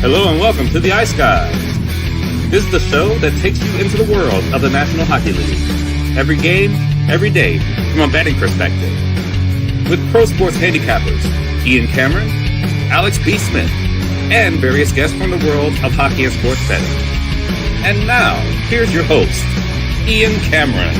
Hello and welcome to the Ice Guys. This is the show that takes you into the world of the National Hockey League. Every game, every day, from a betting perspective. With pro sports handicappers, Ian Cameron, Alex B. Smith, and various guests from the world of hockey and sports betting. And now, here's your host, Ian Cameron.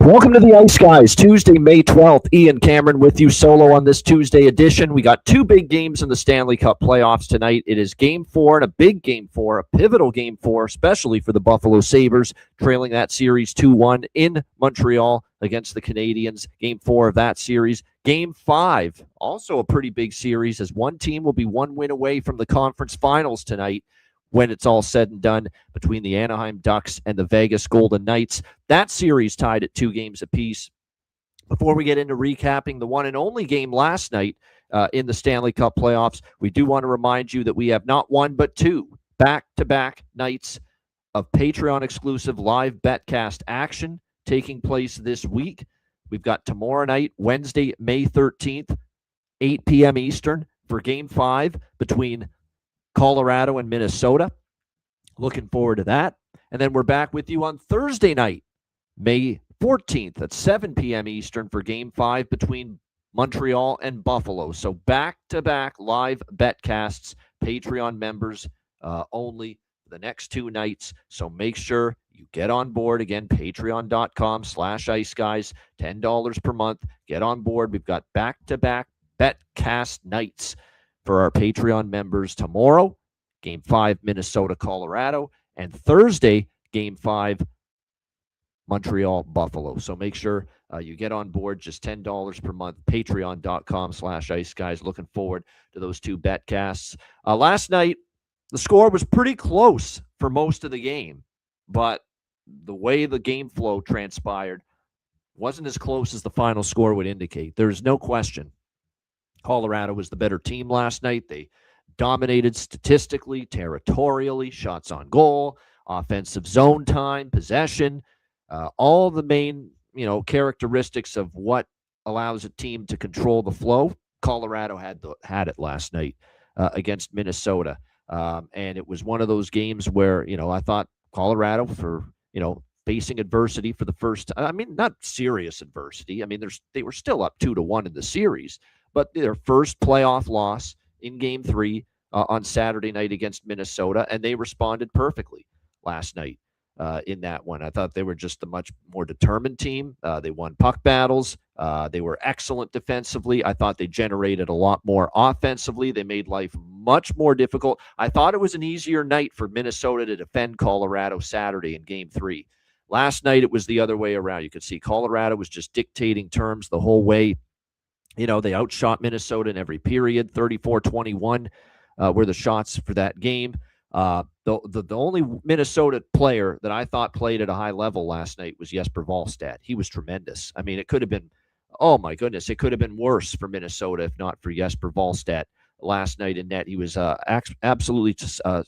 Welcome to the Ice Guys, Tuesday, May 12th. Ian Cameron with you solo on this Tuesday edition. We got two big games in the Stanley Cup playoffs tonight. It is Game 4 and a big Game 4, a pivotal Game 4, especially for the Buffalo Sabres, trailing that series 2-1 in Montreal against the Canadiens. Game 4 of that series. Game 5, also a pretty big series, as one team will be one win away from the conference finals tonight when it's all said and done, between the Anaheim Ducks and the Vegas Golden Knights. That series tied at 2 games apiece. Before we get into recapping the one and only game last night in the Stanley Cup playoffs, we do want to remind you that we have not one but two back-to-back nights of Patreon-exclusive live betcast action taking place this week. We've got tomorrow night, Wednesday, May 13th, 8 p.m. Eastern, for Game 5 between Colorado and Minnesota. Looking forward to that. And then we're back with you on Thursday night, May 14th at 7 p.m. Eastern for Game 5 between Montreal and Buffalo. So back-to-back live betcasts, Patreon members only for the next 2 nights. So make sure you get on board. Again, patreon.com/iceguys, $10 per month. Get on board. We've got back-to-back betcast nights for our Patreon members tomorrow, Game 5, Minnesota, Colorado, and Thursday, Game 5, Montreal, Buffalo. So make sure you get on board, just $10 per month, patreon.com/iceguys. Looking forward to those 2 betcasts. Last night, the score was pretty close for most of the game, but the way the game flow transpired wasn't as close as the final score would indicate. There's no question Colorado was the better team last night. They dominated statistically, territorially, shots on goal, offensive zone time, possession, all the main, characteristics of what allows a team to control the flow. Colorado had it last night against Minnesota. And it was one of those games where, I thought Colorado, for, facing adversity for the first time. I mean, not serious adversity. I mean, they were still up 2-1 in the series, but their first playoff loss in Game 3 on Saturday night against Minnesota, and they responded perfectly last night in that one. I thought they were just a much more determined team. They won puck battles. They were excellent defensively. I thought they generated a lot more offensively. They made life much more difficult. I thought it was an easier night for Minnesota to defend Colorado Saturday in Game 3. Last night, it was the other way around. You could see Colorado was just dictating terms the whole way. They outshot Minnesota in every period. 34-21 were the shots for that game. The only Minnesota player that I thought played at a high level last night was Jesper Wallstedt. He was tremendous. I mean, it could have been, oh my goodness, it could have been worse for Minnesota if not for Jesper Wallstedt last night in net. He was absolutely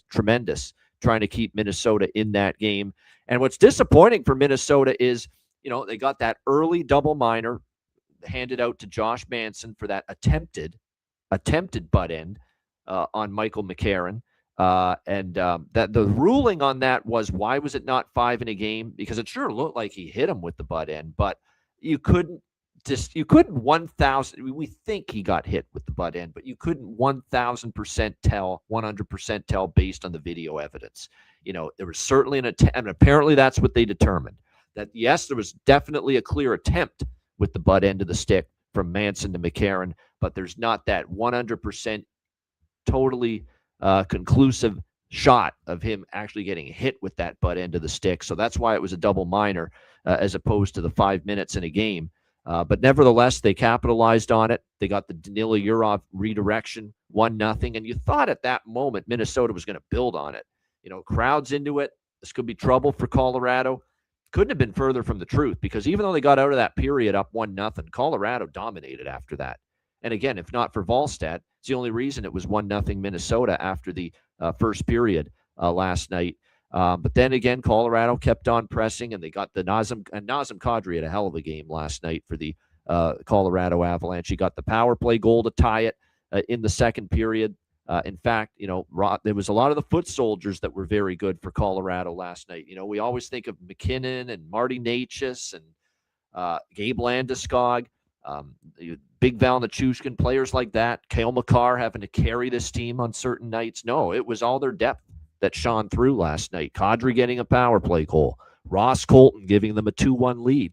tremendous trying to keep Minnesota in that game. And what's disappointing for Minnesota is, they got that early double minor handed out to Josh Manson for that attempted butt end on Michael McCarron. And that the ruling on that was, why was it not 5 in a game? Because it sure looked like he hit him with the butt end, but you couldn't 1,000. We think he got hit with the butt end, but you couldn't 1,000% tell, 100% tell based on the video evidence. There was certainly an attempt, and apparently that's what they determined. That yes, there was definitely a clear attempt with the butt end of the stick from Manson to McCarron, but there's not that 100% totally conclusive shot of him actually getting hit with that butt end of the stick. So that's why it was a double minor as opposed to the 5 minutes in a game. But nevertheless, they capitalized on it. They got the Danila Yurov redirection, 1-0. And you thought at that moment Minnesota was going to build on it. Crowds into it. This could be trouble for Colorado. Couldn't have been further from the truth, because even though they got out of that period up 1-0, Colorado dominated after that. And again, if not for Wallstedt, it's the only reason it was 1-0 Minnesota after the first period last night. But then again, Colorado kept on pressing, and they got the Nazem Kadri had a hell of a game last night for the Colorado Avalanche. He got the power play goal to tie it in the second period. In fact, there was a lot of the foot soldiers that were very good for Colorado last night. We always think of McKinnon and Marty Necas and Gabe Landeskog, Big Val Nichushkin, players like that. Cale Makar having to carry this team on certain nights. No, it was all their depth that shone through last night. Kadri getting a power play goal. Ross Colton giving them a 2-1 lead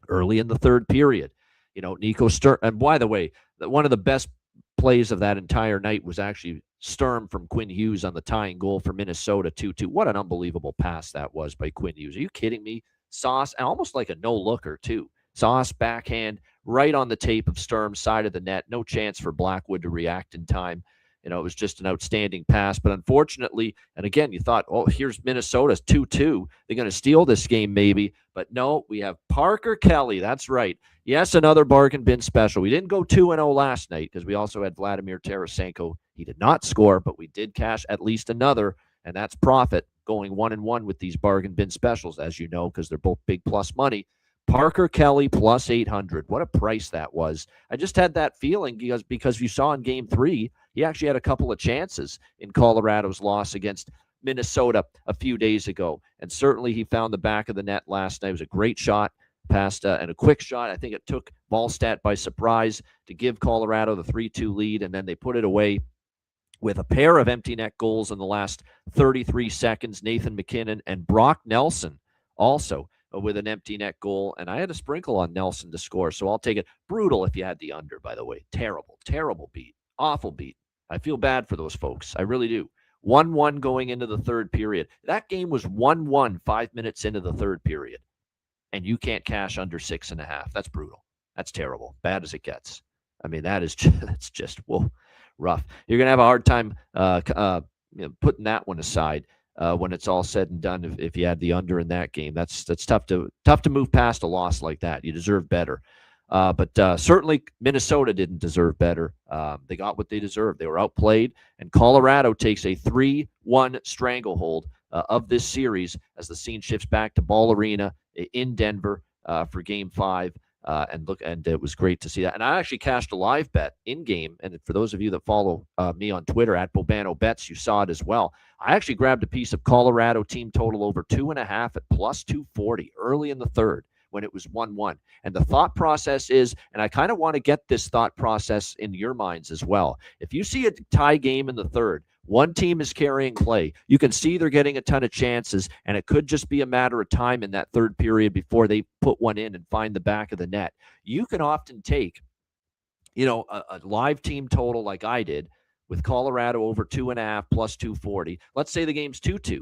early in the third period. Nico Sturm. And by the way, one of the best plays of that entire night was actually Sturm from Quinn Hughes on the tying goal for Minnesota 2-2. What an unbelievable pass that was by Quinn Hughes. Are you kidding me? Sauce, almost like a no-looker, too. Sauce backhand right on the tape of Sturm's side of the net. No chance for Blackwood to react in time. It was just an outstanding pass. But unfortunately, and again, you thought, oh, here's Minnesota's 2-2. They're going to steal this game maybe. But no, we have Parker Kelly. That's right. Yes, another bargain bin special. We didn't go 2-0 last night because we also had Vladimir Tarasenko. He did not score, but we did cash at least another, and that's profit going 1-1 with these bargain bin specials, as you know, because they're both big plus money. Parker Kelly plus 800. What a price that was. I just had that feeling because you saw in Game 3, he actually had a couple of chances in Colorado's loss against Minnesota a few days ago. And certainly he found the back of the net last night. It was a great shot, passed and a quick shot. I think it took Ballstat by surprise to give Colorado the 3-2 lead, and then they put it away with a pair of empty net goals in the last 33 seconds. Nathan McKinnon and Brock Nelson also with an empty net goal. And I had a sprinkle on Nelson to score, so I'll take it. Brutal if you had the under, by the way. Terrible, terrible beat. Awful beat. I feel bad for those folks. I really do. 1-1 going into the third period. That game was 1-1 5 minutes into the third period. And you can't cash under 6.5. That's brutal. That's terrible. Bad as it gets. I mean, that's just whoa, rough. You're going to have a hard time putting that one aside when it's all said and done. If you had the under in that game, that's tough to move past a loss like that. You deserve better. But certainly Minnesota didn't deserve better. They got what they deserved. They were outplayed, and Colorado takes a 3-1 stranglehold of this series as the scene shifts back to Ball Arena in Denver for Game 5. And it was great to see that. And I actually cashed a live bet in game. And for those of you that follow me on Twitter at Bobano Bets, you saw it as well. I actually grabbed a piece of Colorado team total over 2.5 at plus 240 early in the third when it was 1-1. And the thought process is, and I kind of want to get this thought process in your minds as well. If you see a tie game in the third, one team is carrying play, you can see they're getting a ton of chances, and it could just be a matter of time in that third period before they put one in and find the back of the net. You can often take, a live team total like I did with Colorado over 2.5 plus 240. Let's say the game's 2-2.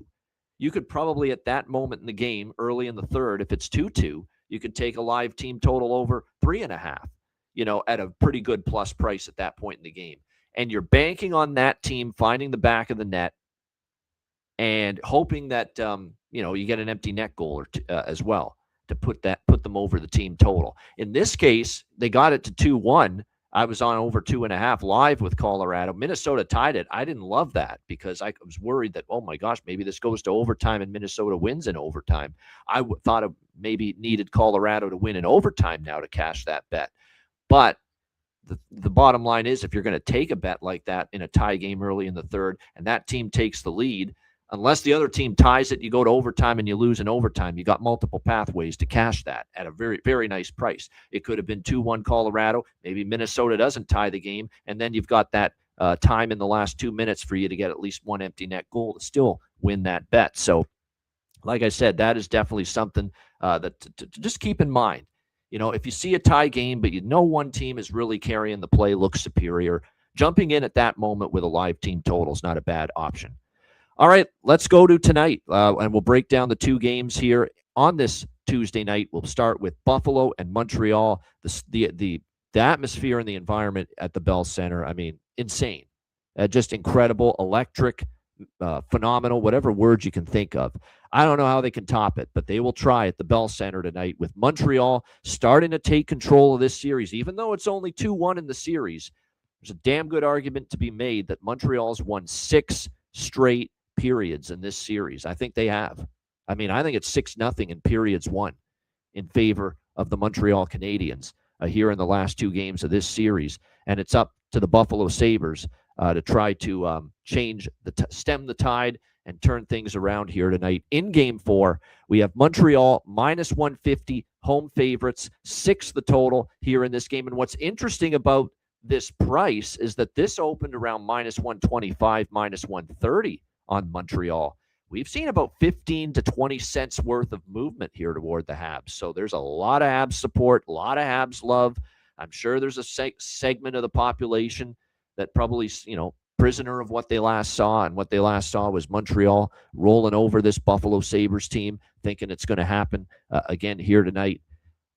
You could probably at that moment in the game, early in the third, if it's 2-2, you could take a live team total over 3.5, at a pretty good plus price at that point in the game. And you're banking on that team finding the back of the net and hoping that, you get an empty net goal as well to put them over the team total. In this case, they got it to 2-1. I was on over 2.5 live with Colorado. Minnesota tied it. I didn't love that because I was worried that, oh my gosh, maybe this goes to overtime and Minnesota wins in overtime. I thought it maybe needed Colorado to win in overtime now to cash that bet. But the bottom line is, if you're going to take a bet like that in a tie game early in the third and that team takes the lead, unless the other team ties it, you go to overtime and you lose in overtime. You got multiple pathways to cash that at a very, very nice price. It could have been 2-1 Colorado. Maybe Minnesota doesn't tie the game, and then you've got that time in the last 2 minutes for you to get at least one empty net goal to still win that bet. So, like I said, that is definitely something that to just keep in mind. If you see a tie game, but one team is really carrying the play, looks superior, jumping in at that moment with a live team total is not a bad option. All right, let's go to tonight, and we'll break down the two games here on this Tuesday night. We'll start with Buffalo and Montreal. The atmosphere and the environment at the Bell Center, I mean, insane. Just incredible, electric, phenomenal, whatever words you can think of. I don't know how they can top it, but they will try at the Bell Center tonight with Montreal starting to take control of this series. Even though it's only 2-1 in the series, there's a damn good argument to be made that Montreal's won 6 straight periods in this series. I think they have. I mean, I think it's 6-0 in periods 1 in favor of the Montreal Canadiens. here in the last 2 games of this series, and it's up to the Buffalo Sabres to try to stem the tide and turn things around here tonight. In Game 4, we have Montreal minus 150, home favorites, 6 the total here in this game. And what's interesting about this price is that this opened around minus 125, minus 130 on Montreal. We've seen about 15 to 20 cents worth of movement here toward the Habs. So there's a lot of Habs support, a lot of Habs love. I'm sure there's a segment of the population that probably, prisoner of what they last saw, and what they last saw was Montreal rolling over this Buffalo Sabres team, thinking it's going to happen again here tonight.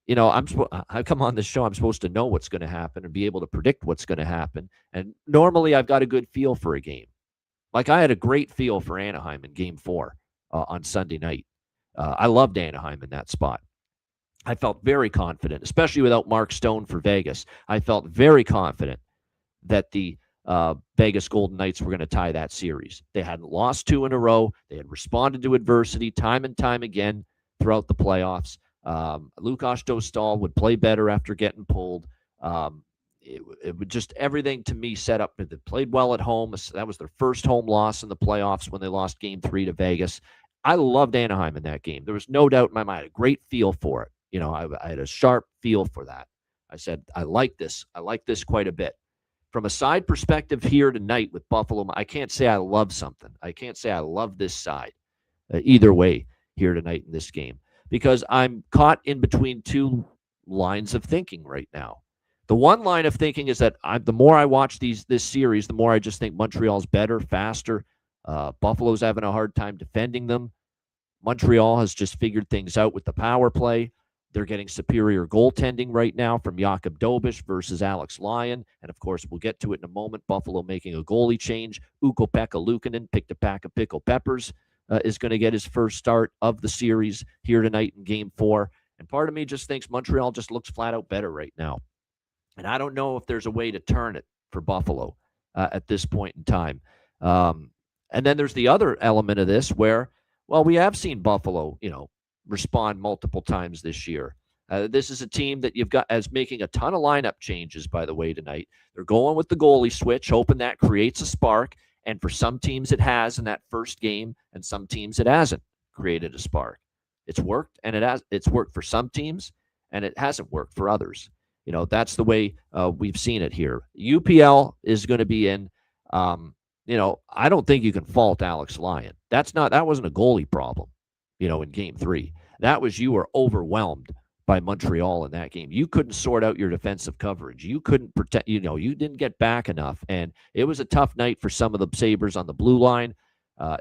I come on this show, I'm supposed to know what's going to happen and be able to predict what's going to happen. And normally I've got a good feel for a game. Like I had a great feel for Anaheim in Game 4 on Sunday night. I loved Anaheim in that spot. I felt very confident, especially without Mark Stone for Vegas. I felt very confident that the Vegas Golden Knights were going to tie that series. They hadn't lost 2 in a row. They had responded to adversity time and time again throughout the playoffs. Lukas Dostal would play better after getting pulled. It would just everything to me set up. They played well at home. That was their first home loss in the playoffs when they lost Game 3 to Vegas. I loved Anaheim in that game. There was no doubt in my mind. I had a great feel for it. I had a sharp feel for that. I said, I like this. I like this quite a bit. From a side perspective here tonight with Buffalo, I can't say I love something. I can't say I love this side either way here tonight in this game, because I'm caught in between 2 lines of thinking right now. The one line of thinking is that the more I watch this series, the more I just think Montreal's better, faster. Buffalo's having a hard time defending them. Montreal has just figured things out with the power play. They're getting superior goaltending right now from Jakub Dobeš versus Alex Lyon. And, of course, we'll get to it in a moment. Buffalo making a goalie change. Ukko-Pekka Luukkonen picked a pack of pickled peppers, is going to get his first start of the series here tonight in Game 4. And part of me just thinks Montreal just looks flat out better right now. And I don't know if there's a way to turn it for Buffalo at this point in time. And then there's the other element of this where, well, we have seen Buffalo, respond multiple times this year. This is a team that you've got as making a ton of lineup changes, by the way, tonight. They're going with the goalie switch, hoping that creates a spark. And for some teams it has in that first game, and some teams it hasn't created a spark. It's worked, and it's worked for some teams, and it hasn't worked for others. That's the way we've seen it here. UPL is going to be in. I don't think you can fault Alex Lyon. That wasn't a goalie problem, in Game 3. That was you were overwhelmed by Montreal in that game. You couldn't sort out your defensive coverage. You couldn't protect, you didn't get back enough. And it was a tough night for some of the Sabres on the blue line.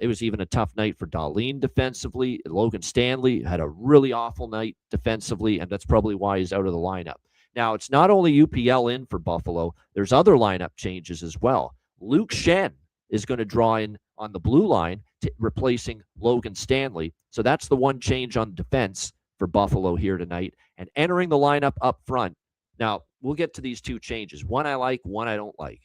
It was even a tough night for Dahlin defensively. Logan Stanley had a really awful night defensively, and that's probably why he's out of the lineup. Now, it's not only UPL in for Buffalo. There's other lineup changes as well. Luke Schenn is going to draw in on the blue line, replacing Logan Stanley. So that's the one change on defense for Buffalo here tonight. And entering the lineup up front. Now, we'll get to these 2 changes. One I like, one I don't like.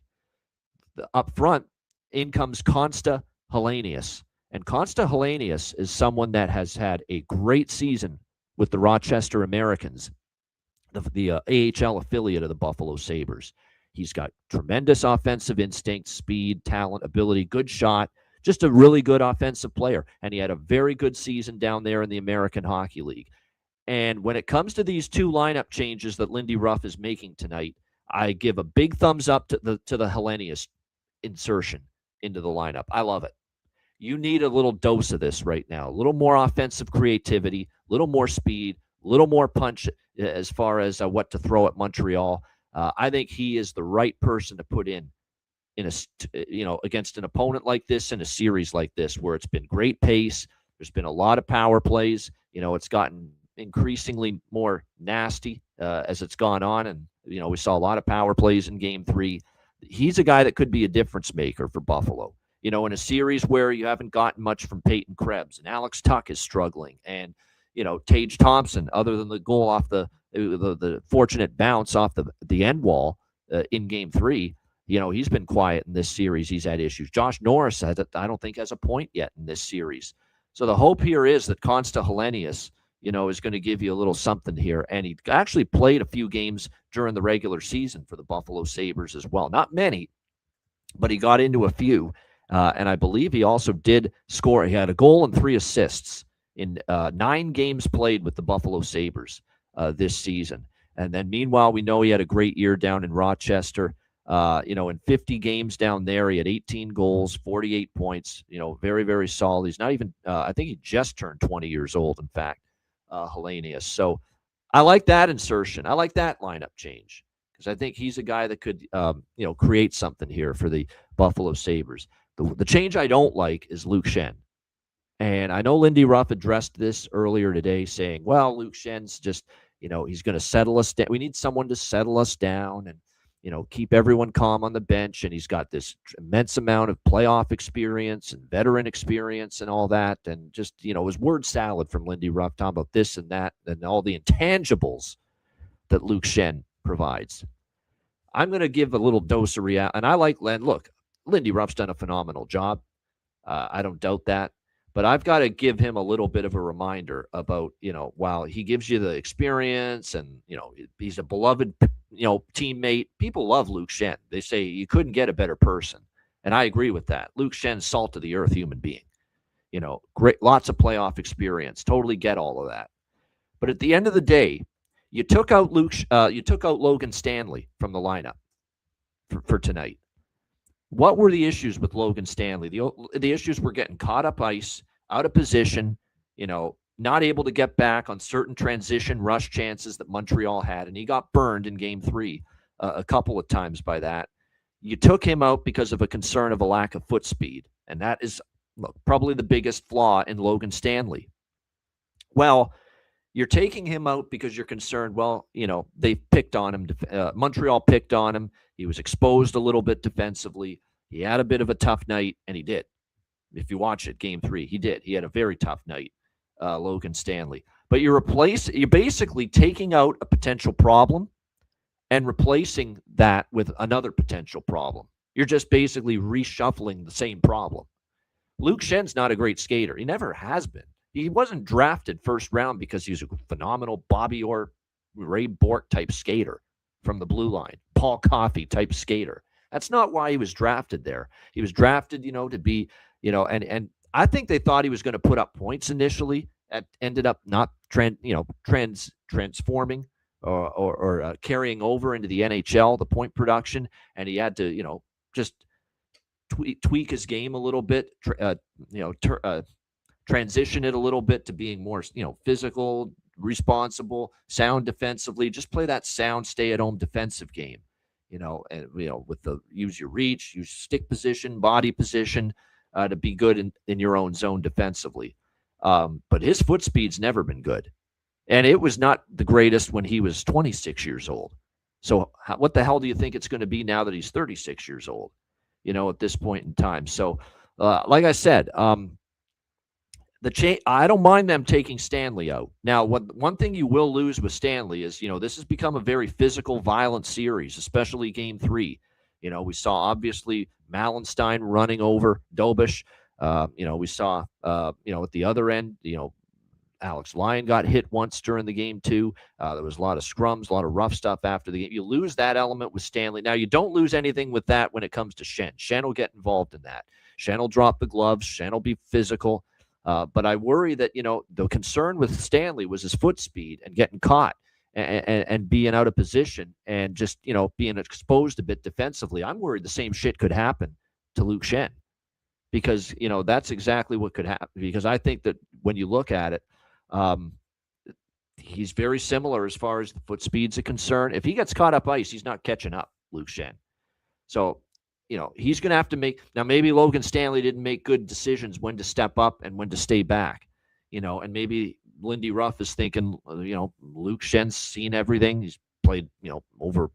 Up front, in comes Konsta Helenius. And Konsta Helenius is someone that has had a great season with the Rochester Americans, the AHL affiliate of the Buffalo Sabres. He's got tremendous offensive instinct, speed, talent, ability, good shot, just a really good offensive player. And he had a very good season down there in the American Hockey League. And when it comes to these 2 lineup changes that Lindy Ruff is making tonight, I give a big thumbs up to the Helenius insertion into the lineup. I love it. You need a little dose of this right now. A little more offensive creativity, a little more speed, a little more punch as far as what to throw at Montreal. I think he is the right person to put in against an opponent like this in a series like this, where it's been great pace. There's been a lot of power plays. It's gotten increasingly more nasty as it's gone on. And, we saw a lot of power plays in Game 3. He's a guy that could be a difference maker for Buffalo. In a series where you haven't gotten much from Peyton Krebs and Alex Tuck is struggling, and Tage Thompson, other than the goal off the fortunate bounce off the end wall in Game 3, he's been quiet in this series. He's had issues. Josh Norris, I don't think, has a point yet in this series. So the hope here is that Konsta Helenius, is going to give you a little something here. And he actually played a few games during the regular season for the Buffalo Sabres as well. Not many, but he got into a few. And I believe he also did score. He had a goal and 3 assists in 9 games played with the Buffalo Sabres this season. And then meanwhile, we know he had a great year down in Rochester. In 50 games down there, he had 18 goals, 48 points, very, very solid. He's not even, I think he just turned 20 years old, in fact, Hellenius. So I like that insertion. I like that lineup change because I think he's a guy that could, create something here for the Buffalo Sabres. The change I don't like is Luke Schenn. And I know Lindy Ruff addressed this earlier today saying, well, Luke Schenn's just, he's going to settle us down. We need someone to settle us down and, keep everyone calm on the bench. And he's got this immense amount of playoff experience and veteran experience and all that. And just, it was word salad from Lindy Ruff talking about this and that and all the intangibles that Luke Schenn provides. I'm going to give a little dose of reality. And I like Len. Look, Lindy Ruff's done a phenomenal job. I don't doubt that. But I've got to give him a little bit of a reminder about, while he gives you the experience and, he's a beloved, teammate. People love Luke Schenn. They say you couldn't get a better person. And I agree with that. Luke Schenn, salt of the earth human being. Great, lots of playoff experience. Totally get all of that. But at the end of the day, you took out Logan Stanley from the lineup for tonight. What were the issues with Logan Stanley? The issues were getting caught up ice, out of position, not able to get back on certain transition rush chances that Montreal had, and he got burned in Game 3 a couple of times by that. You took him out because of a concern of a lack of foot speed, and that is probably the biggest flaw in Logan Stanley. Well, you're taking him out because you're concerned, they picked on him. Montreal picked on him. He was exposed a little bit defensively. He had a bit of a tough night, and he did. If you watch it, Game 3, he did. He had a very tough night, Logan Stanley. But you're basically taking out a potential problem and replacing that with another potential problem. You're just basically reshuffling the same problem. Luke Schenn's not a great skater. He never has been. He wasn't drafted first round because he's a phenomenal Bobby Orr, Ray Bourque type skater from the blue line, Paul Coffey type skater. That's not why he was drafted there. He was drafted, to be, and I think they thought he was going to put up points initially. That ended up not transforming or carrying over into the NHL, the point production, and he had to, just tweak his game a little bit, transition it a little bit to being more, physical, responsible, sound defensively. Just play that sound, stay-at-home defensive game, with the use your reach, use stick position, body position to be good in your own zone defensively. But his foot speed's never been good, and it was not the greatest when he was 26 years old. So what the hell do you think it's going to be now that he's 36 years old? At this point in time. So, like I said, I don't mind them taking Stanley out. Now, one thing you will lose with Stanley is, this has become a very physical, violent series, especially Game 3. We saw, obviously, Malenstein running over Dobish. We saw, at the other end, Alex Lyon got hit once during the game, too. There was a lot of scrums, a lot of rough stuff after the game. You lose that element with Stanley. Now, you don't lose anything with that when it comes to Schenn. Schenn will get involved in that. Schenn will drop the gloves. Schenn will be physical. But I worry that, the concern with Stanley was his foot speed and getting caught and being out of position and just, being exposed a bit defensively. I'm worried the same shit could happen to Luke Schenn because, that's exactly what could happen. Because I think that when you look at it, he's very similar as far as the foot speeds are concerned. If he gets caught up ice, he's not catching up, Luke Schenn. So, he's going to have to make – now maybe Logan Stanley didn't make good decisions when to step up and when to stay back, and maybe Lindy Ruff is thinking, Luke Schenn's seen everything. He's played, over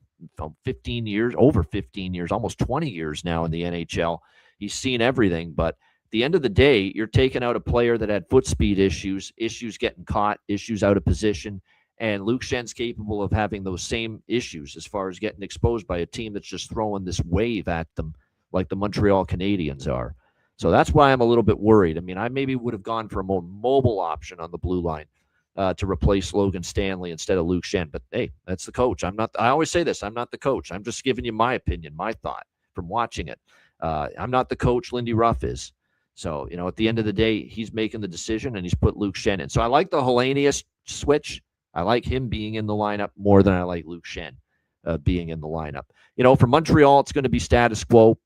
15 years, almost 20 years now in the NHL. He's seen everything, but at the end of the day, you're taking out a player that had foot speed issues getting caught, issues out of position, and Luke Schenn's capable of having those same issues as far as getting exposed by a team that's just throwing this wave at them like the Montreal Canadiens are. So that's why I'm a little bit worried. I mean, I maybe would have gone for a more mobile option on the blue line. to replace Logan Stanley instead of Luke Schenn. But hey, that's the coach. I always say this. I'm not the coach. I'm just giving you my opinion, my thought from watching it. I'm not the coach. Lindy Ruff is. So, at the end of the day, he's making the decision, and he's put Luke Schenn in. So I like the Hellenius switch. I like him being in the lineup more than I like Luke Schenn being in the lineup. For Montreal, it's going to be status quo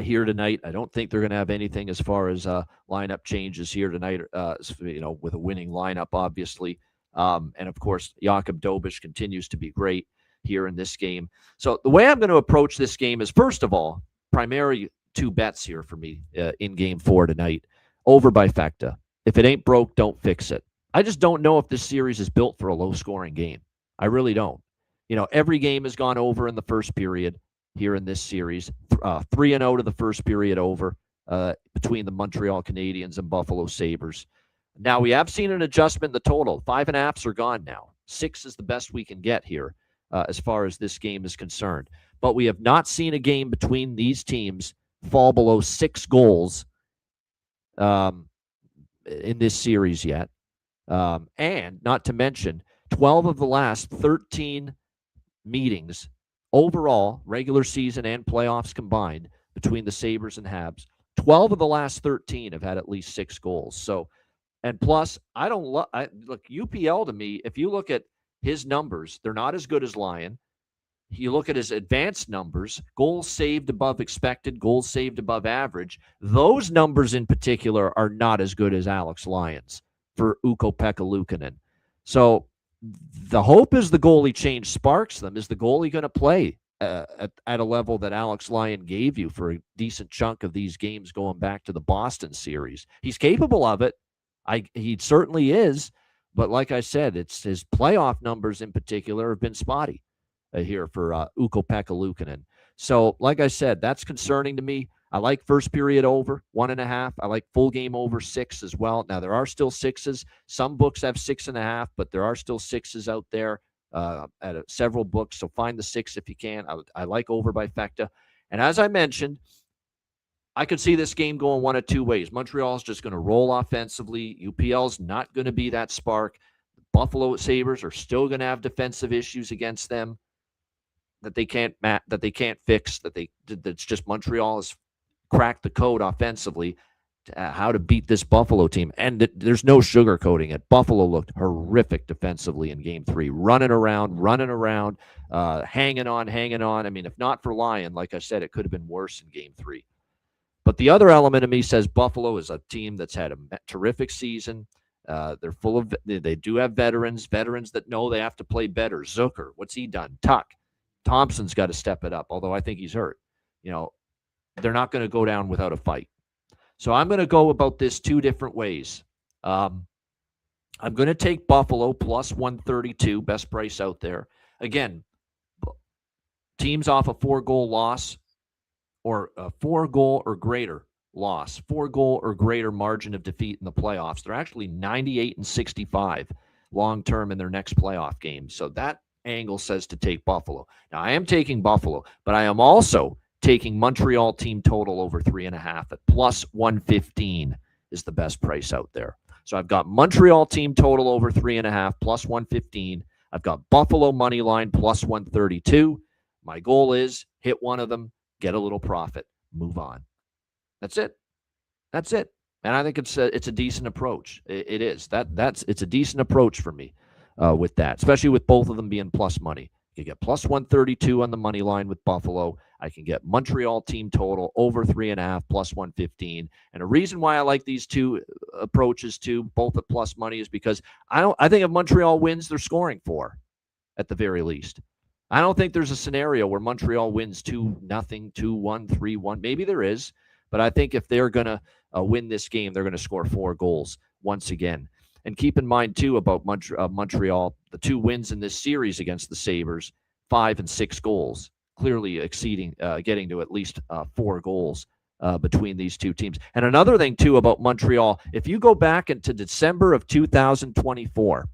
here tonight. I don't think they're going to have anything as far as lineup changes here tonight, with a winning lineup, obviously. And, of course, Jakub Dobiš continues to be great here in this game. So the way I'm going to approach this game is, first of all, primarily two bets here for me in Game 4 tonight. Over by Fecta. If it ain't broke, don't fix it. I just don't know if this series is built for a low-scoring game. I really don't. Every game has gone over in the first period here in this series. 3-0 to the first period over between the Montreal Canadiens and Buffalo Sabres. Now, we have seen an adjustment in the total. 5.5s are gone now. 6 is the best we can get here as far as this game is concerned. But we have not seen a game between these teams fall below 6 goals in this series yet. And not to mention, 12 of the last 13 meetings overall, regular season and playoffs combined, between the Sabres and Habs, 12 of the last 13 have had at least 6 goals. So, and plus, look, UPL to me, if you look at his numbers, they're not as good as Lyon. You look at his advanced numbers, goals saved above expected, goals saved above average. Those numbers in particular are not as good as Alex Lyon's for Ukko-Pekka Luukkonen. So the hope is the goalie change sparks them. Is the goalie going to play at a level that Alex Lyon gave you for a decent chunk of these games going back to the Boston series? He's capable of it. He certainly is. But like I said, it's his playoff numbers in particular have been spotty here for Ukko-Pekka Luukkonen. So like I said, that's concerning to me. I like first period over 1.5. I like full game over 6 as well. Now, there are still 6s. Some books have 6.5, but there are still 6s out there at several books. So find the 6 if you can. I like over by Fecta. And as I mentioned, I could see this game going one of two ways. Montreal's just going to roll offensively. UPL's not going to be that spark. The Buffalo Sabres are still going to have defensive issues against them that they can't fix. That's just Montreal has cracked the code offensively to how to beat this Buffalo team. And there's no sugarcoating it. Buffalo looked horrific defensively in Game 3, running around, hanging on. I mean, if not for Lyon, like I said, it could have been worse in Game 3. But the other element of me says Buffalo is a team that's had a terrific season. They do have veterans that know they have to play better. Zucker, what's he done? Tuck. Thompson's got to step it up, although I think he's hurt. They're not going to go down without a fight. So I'm going to go about this two different ways. I'm going to take Buffalo plus 132, best price out there. Again, teams off a 4-goal loss or a 4-goal or greater loss, 4-goal or greater margin of defeat in the playoffs. They're actually 98-65 long-term in their next playoff game. So that angle says to take Buffalo. Now, I am taking Buffalo, but I am also taking Montreal team total over 3.5 at plus 115 is the best price out there. So I've got Montreal team total over 3.5 plus 115. I've got Buffalo money line plus 132. My goal is hit one of them, get a little profit, move on. That's it. And I think it's a decent approach. It is. It's a decent approach for me with that, especially with both of them being plus money. You get plus 132 on the money line with Buffalo. I can get Montreal team total over 3.5 plus 115. And a reason why I like these two approaches too, both at plus money, is because I think if Montreal wins, they're scoring 4 at the very least. I don't think there's a scenario where Montreal wins 2-0, 2-1, 3-1. Maybe there is, but I think if they're going to win this game, they're going to score 4 goals once again. And keep in mind, too, about Montreal, the 2 wins in this series against the Sabres, 5 and 6 goals, clearly exceeding, getting to at least 4 goals between these two teams. And another thing, too, about Montreal, if you go back into December of 2024,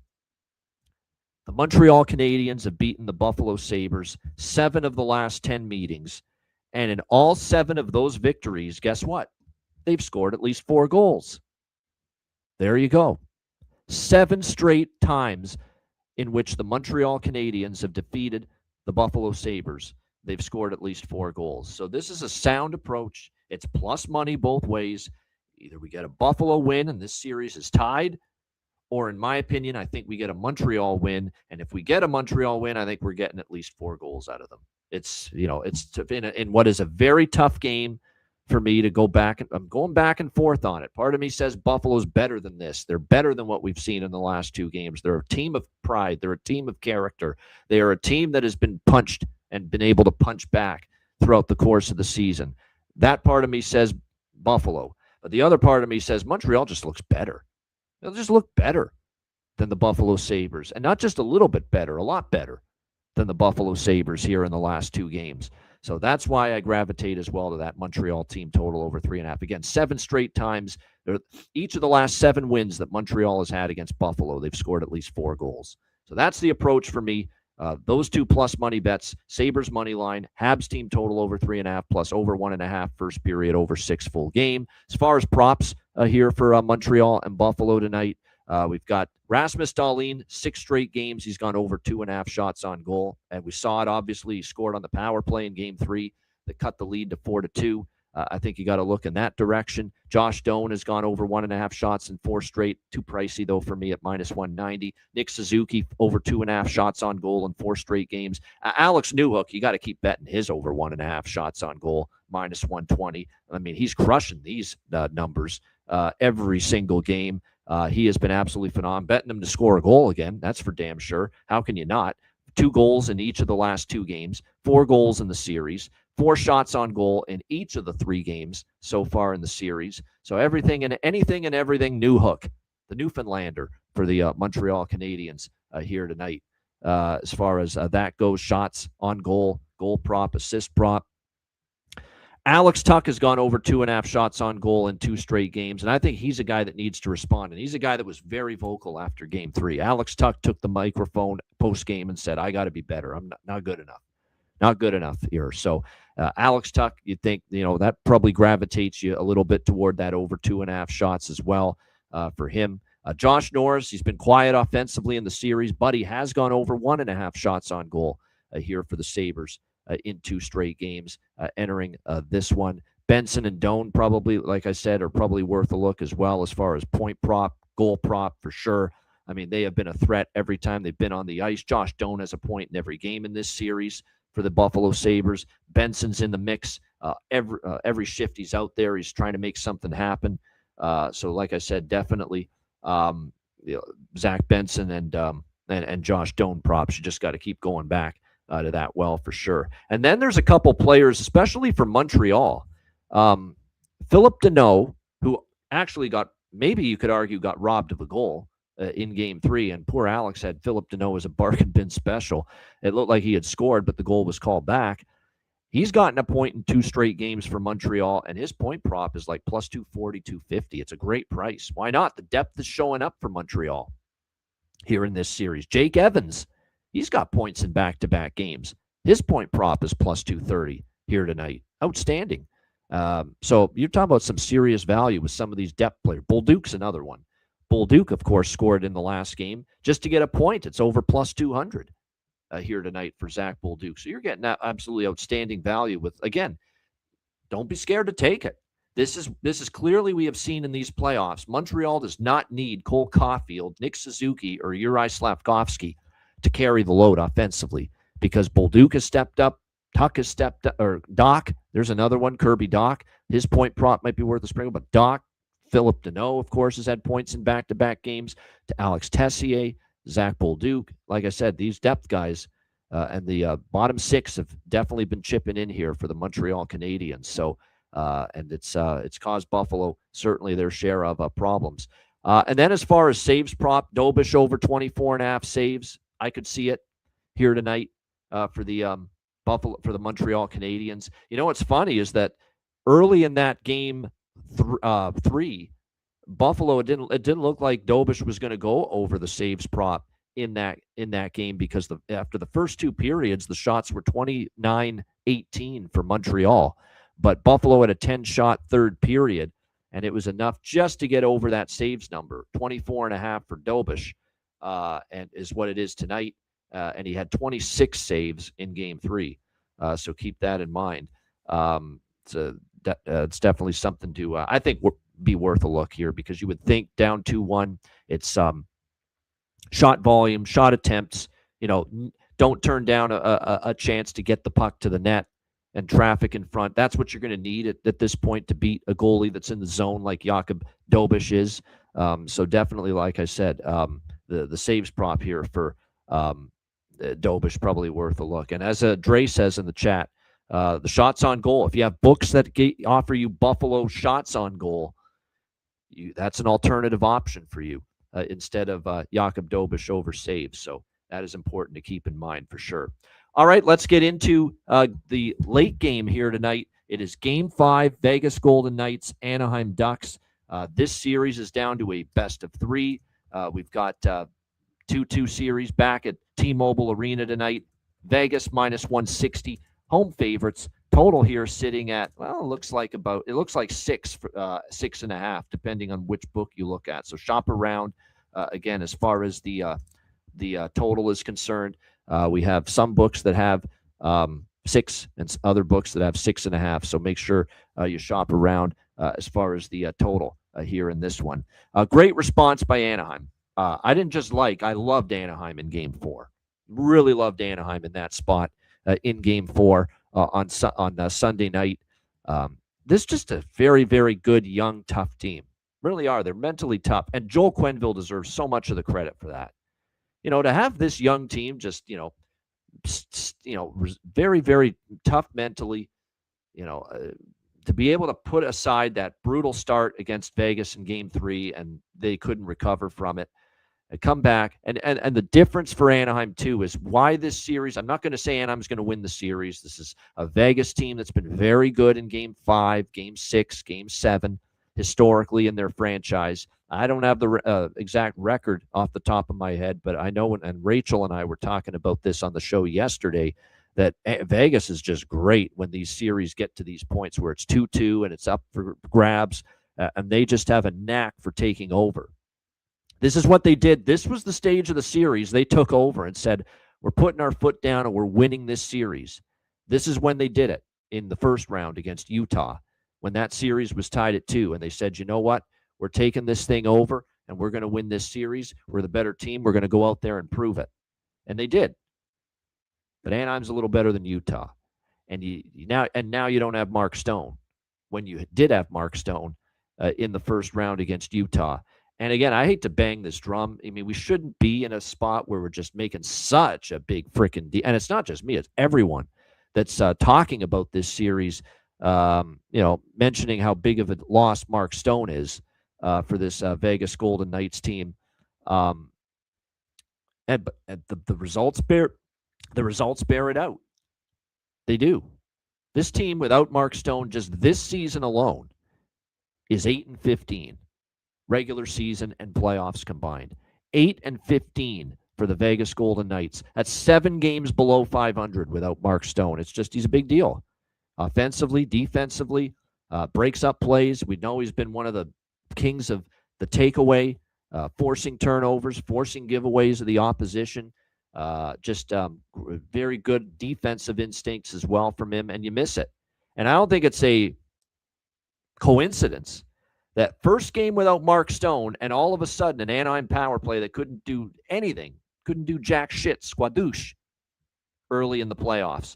the Montreal Canadiens have beaten the Buffalo Sabres 7 of the last 10 meetings. And in all 7 of those victories, guess what? They've scored at least 4 goals. There you go. 7 straight times in which the Montreal Canadiens have defeated the Buffalo Sabres. They've scored at least 4 goals. So this is a sound approach. It's plus money both ways. Either we get a Buffalo win and this series is tied, or in my opinion, I think we get a Montreal win. And if we get a Montreal win, I think we're getting at least 4 goals out of them. It's in what is a very tough game for me to go back. I'm going back and forth on it. Part of me says Buffalo's better than this. They're better than what we've seen in the last 2 games. They're a team of pride. They're a team of character. They are a team that has been punched and been able to punch back throughout the course of the season. That part of me says Buffalo. But the other part of me says Montreal just looks better. They'll just look better than the Buffalo Sabres. And not just a little bit better, a lot better than the Buffalo Sabres here in the last 2 games. So that's why I gravitate as well to that Montreal team total over 3.5. Again, 7 straight times. Each of the last 7 wins that Montreal has had against Buffalo, they've scored at least 4 goals. So that's the approach for me. Those 2 plus money bets, Sabres money line, Habs team total over 3.5 plus over 1.5 first period over 6 full game. As far as props here for Montreal and Buffalo tonight, we've got Rasmus Dahlin, 6 straight games. He's gone over 2.5 shots on goal. And we saw it, obviously. He scored on the power play in Game 3 that cut the lead to 4-2. I think you got to look in that direction. Josh Doan has gone over 1.5 shots in 4 straight. Too pricey, though, for me at minus 190. Nick Suzuki, over 2.5 shots on goal in 4 straight games. Alex Newhook, you got to keep betting his over 1.5 shots on goal, minus 120. I mean, he's crushing these numbers every single game. He has been absolutely phenomenal. Betting him to score a goal again, that's for damn sure. How can you not? 2 goals in each of the last 2 games, 4 goals in the series, 4 shots on goal in each of the 3 games so far in the series. So everything and anything and everything Newhook, the Newfoundlander for the Montreal Canadiens here tonight. As far as that goes, shots on goal, goal prop, assist prop. Alex Tuch has gone over 2.5 shots on goal in 2 straight games, and I think he's a guy that needs to respond, and he's a guy that was very vocal after Game 3. Alex Tuch took the microphone post-game and said, I got to be better. I'm not good enough. Not good enough here. So Alex Tuch, you think, that probably gravitates you a little bit toward that over 2.5 shots as well for him. Josh Norris, he's been quiet offensively in the series, but he has gone over 1.5 shots on goal here for the Sabres in 2 straight games entering this one. Benson and Doan probably, like I said, are probably worth a look as well as far as point prop, goal prop for sure. I mean, they have been a threat every time they've been on the ice. Josh Doan has a point in every game in this series for the Buffalo Sabres. Benson's in the mix. Every shift he's out there, he's trying to make something happen. So like I said, definitely Zach Benson and Josh Doan props. You just got to keep going back to that well for sure. And then there's a couple players, especially for Montreal. Philip Deneau, who actually maybe you could argue got robbed of a goal in Game 3, and poor Alex had Philip Deneau as a bargain bin special. It looked like he had scored, but the goal was called back. He's gotten a point in 2 straight games for Montreal, and his point prop is like plus 240, 250. It's a great price. Why not? The depth is showing up for Montreal here in this series. Jake Evans, he's got points in back-to-back games. His point prop is plus 230 here tonight. Outstanding. So you're talking about some serious value with some of these depth players. Bolduc's another one. Bolduc, of course, scored in the last game. Just to get a point, it's over plus 200 here tonight for Zach Bolduc. So you're getting that absolutely outstanding value with, again, don't be scared to take it. This is clearly, we have seen in these playoffs, Montreal does not need Cole Caulfield, Nick Suzuki, or Juraj Slavkovsky to carry the load offensively, because Bolduc has stepped up, Tuch has stepped up, or Doc, there's another one, Kirby Doc. His point prop might be worth a sprinkle, but Doc, Philip Deneau, of course, has had points in back-to-back games, to Alex Tessier, Zach Bolduc. Like I said, these depth guys and the bottom 6 have definitely been chipping in here for the Montreal Canadiens. So, and it's caused Buffalo certainly their share of problems. And then as far as saves prop, Dobish over 24.5 saves. I could see it here tonight for the Montreal Canadiens. You know what's funny is that early in that game 3, Buffalo, it didn't look like Dobish was going to go over the saves prop in that game, because after the first 2 periods, the shots were 29-18 for Montreal, but Buffalo had a 10-shot third period, and it was enough just to get over that saves number, 24.5 for Dobish, and is what it is tonight. And he had 26 saves in Game 3, so keep that in mind. It's definitely something to, I think, be worth a look here, because you would think down 2-1, it's shot volume, shot attempts, don't turn down a chance to get the puck to the net and traffic in front. That's what you're going to need at this point to beat a goalie that's in the zone like Jakub Dobish is. So definitely, like I said, the saves prop here for Dobish probably worth a look. And as Dre says in the chat, the shots on goal, if you have books that offer you Buffalo shots on goal, that's an alternative option for you instead of Jakub Dobish over saves. So that is important to keep in mind for sure. All right, let's get into the late game here tonight. It is Game 5, Vegas Golden Knights, Anaheim Ducks. This series is down to a best of 3. We've got 2-2 series back at T-Mobile Arena tonight. Vegas minus 160. Home favorites. Total here sitting at, well, it looks like 6.5, depending on which book you look at. So shop around. Again, as far as the total is concerned, we have some books that have 6 and other books that have 6.5. So make sure you shop around as far as the total here in this one. Great response by Anaheim. I loved Anaheim in Game 4. Really loved Anaheim in that spot in Game 4 on Sunday night. This is just a very, very good, young, tough team. Really are. They're mentally tough. And Joel Quenneville deserves so much of the credit for that. To have this young team just, very, very tough mentally, to be able to put aside that brutal start against Vegas in Game 3 and they couldn't recover from it. Come back. And the difference for Anaheim, too, is why this series. I'm not going to say Anaheim's going to win the series. This is a Vegas team that's been very good in Game 5, Game 6, Game 7, historically in their franchise. I don't have the exact record off the top of my head, but I know, and Rachel and I were talking about this on the show yesterday, that Vegas is just great when these series get to these points where it's 2-2 and it's up for grabs, and they just have a knack for taking over. This is what they did. This was the stage of the series. They took over and said, we're putting our foot down and we're winning this series. This is when they did it in the first round against Utah, when that series was tied at 2. And they said, you know what? We're taking this thing over and we're going to win this series. We're the better team. We're going to go out there and prove it. And they did. But Anaheim's a little better than Utah. And now you don't have Mark Stone when you did have Mark Stone in the first round against Utah. And again, I hate to bang this drum. I mean, we shouldn't be in a spot where we're just making such a big freaking deal. And it's not just me, it's everyone that's talking about this series, mentioning how big of a loss Mark Stone is for this Vegas Golden Knights team. And the results bear it out. They do. This team without Mark Stone just this season alone is 8-15. Regular season and playoffs combined. 8-15 for the Vegas Golden Knights. That's 7 games below 500 without Mark Stone. It's just, he's a big deal. Offensively, defensively, breaks up plays. We know he's been one of the kings of the takeaway, forcing turnovers, forcing giveaways of the opposition. Very good defensive instincts as well from him, and you miss it. And I don't think it's a coincidence that first game without Mark Stone, and all of a sudden an Anaheim power play that couldn't do anything, couldn't do jack shit, squadouche, early in the playoffs,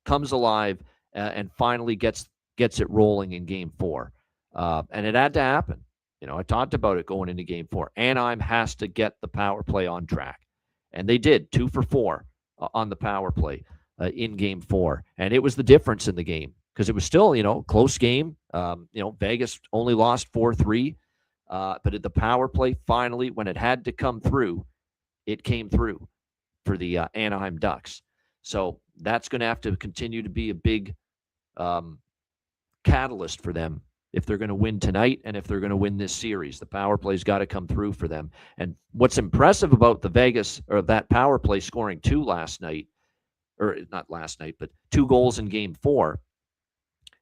comes alive and finally gets it rolling in Game 4. And it had to happen. I talked about it going into Game 4. Anaheim has to get the power play on track. And they did, 2 for 4 on the power play in Game 4. And it was the difference in the game, because it was still, close game. Vegas only lost 4-3. But at the power play, finally, when it had to come through, it came through for the Anaheim Ducks. So that's going to have to continue to be a big catalyst for them if they're going to win tonight and if they're going to win this series. The power play's got to come through for them. And what's impressive about the Vegas, or that power play scoring 2 last night, or not last night, but 2 goals in Game 4,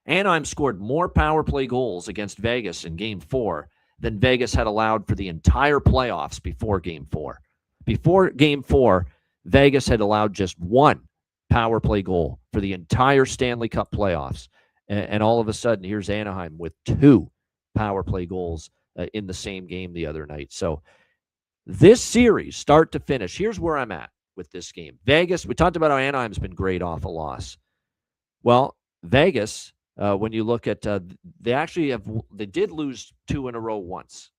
Anaheim scored more power play goals against Vegas in Game 4 than Vegas had allowed for the entire playoffs before Game 4. Before Game 4, Vegas had allowed just one power play goal for the entire Stanley Cup playoffs. And all of a sudden, here's Anaheim with 2 power play goals in the same game the other night. So this series, start to finish, here's where I'm at with this game. Vegas, we talked about how Anaheim's been great off a loss. Well, Vegas, when you look at, they did lose 2 in a row once.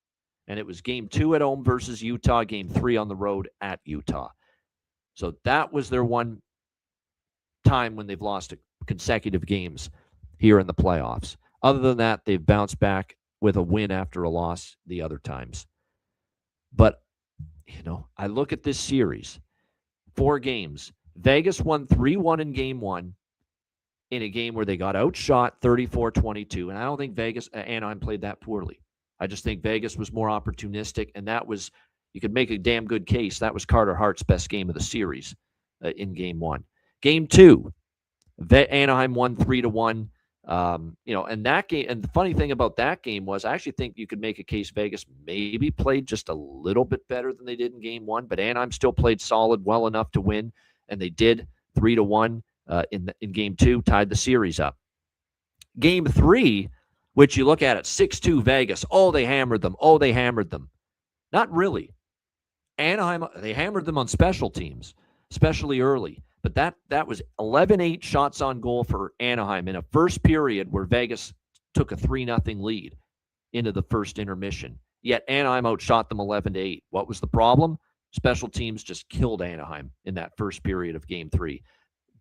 And it was Game 2 at home versus Utah, Game 3 on the road at Utah. So that was their one time when they've lost consecutive games here in the playoffs. Other than that, they've bounced back with a win after a loss the other times. But, I look at this series, 4 games. Vegas won 3-1 in Game 1 in a game where they got outshot 34-22. And I don't think Anaheim played that poorly. I just think Vegas was more opportunistic, and that was, you could make a damn good case, that was Carter Hart's best game of the series in Game 1. Game 2, Anaheim won 3-1. And that game, and the funny thing about that game was I actually think you could make a case Vegas maybe played just a little bit better than they did in Game 1, but Anaheim still played solid well enough to win, and they did 3-1 in Game 2, tied the series up. Game 3, which you look at 6-2 Vegas. Oh, they hammered them. Not really. Anaheim, they hammered them on special teams, especially early. But that was 11-8 shots on goal for Anaheim in a first period where Vegas took a 3-0 lead into the first intermission. Yet Anaheim outshot them 11-8. What was the problem? Special teams just killed Anaheim in that first period of Game 3.